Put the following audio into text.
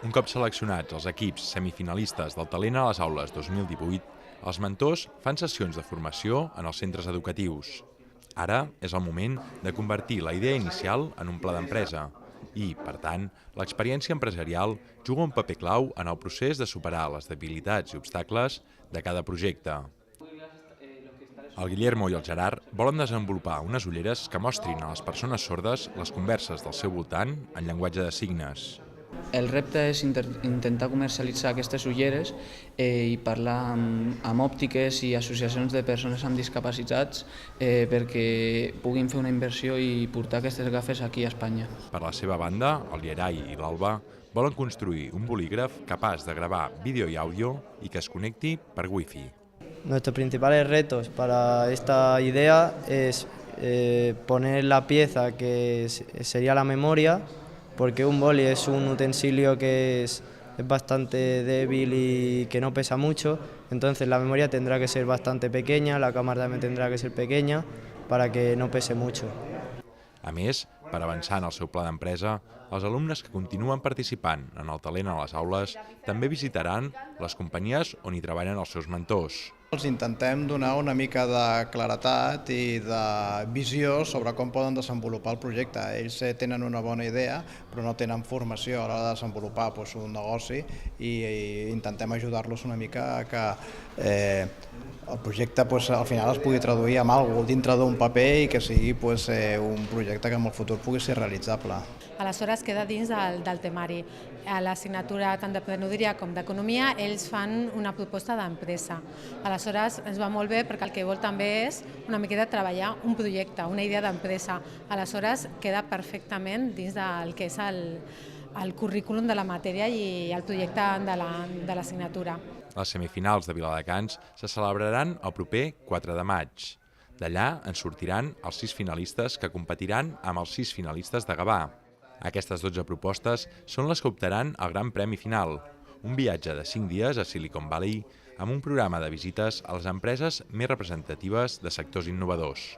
Un cop seleccionats els equips semifinalistes del Talent a les Aules 2018, els mentors fan sessions de formació en els centres educatius. Ara és el moment de convertir la idea inicial en un pla d'empresa i, per tant, l'experiència empresarial juga un paper clau en el procés de superar les debilitats i obstacles de cada projecte. El Guillermo i el Gerard volen desenvolupar unes ulleres que mostrin a les persones sordes les converses del seu voltant en llenguatge de signes. El repte és intentar comercialitzar aquestes ulleres i parlar amb òptiques i associacions de persones amb discapacitats perquè puguin fer una inversió i portar aquestes gafes aquí a Espanya. Per la seva banda, el Yeray i l'Alba volen construir un bolígraf capaç de gravar vídeo i àudio i que es connecti per Wi-Fi. Nuestros principales retos para esta idea es poner la pieza que sería la memoria, porque un boli es un utensilio que es bastante débil y que no pesa mucho, entonces la memoria tendrá que ser bastante pequeña, la cámara también tendrá que ser pequeña para que no pese mucho. A més, per avançar en el seu pla d'empresa, els alumnes que continuen participant en el Talent a les Aules també visitaran les companyies on hi treballen els seus mentors. Els intentem donar una mica de claretat i de visió sobre com poden desenvolupar el projecte. Ells tenen una bona idea, però no tenen formació a l'hora de desenvolupar un negoci i intentem ajudar-los una mica a que el projecte al final es pugui traduir en alguna cosa dintre d'un paper i que sigui un projecte que en el futur pugui ser realitzable. Aleshores queda dins del temari. A l'assignatura tant d'emprenedoria com d'economia ells fan una proposta d'empresa. Aleshores ens va molt bé perquè el que vol també és una miqueta treballar un projecte, una idea d'empresa. Aleshores queda perfectament dins del que és el currículum de la matèria i el projecte de l'assignatura. Les semifinals de Viladecans se celebraran el proper 4 de maig. D'allà en sortiran els 6 finalistes que competiran amb els 6 finalistes de Gavà. Aquestes 12 propostes són les que optaran al Gran Premi Final, un viatge de 5 dies a Silicon Valley amb un programa de visites a les empreses més representatives de sectors innovadors.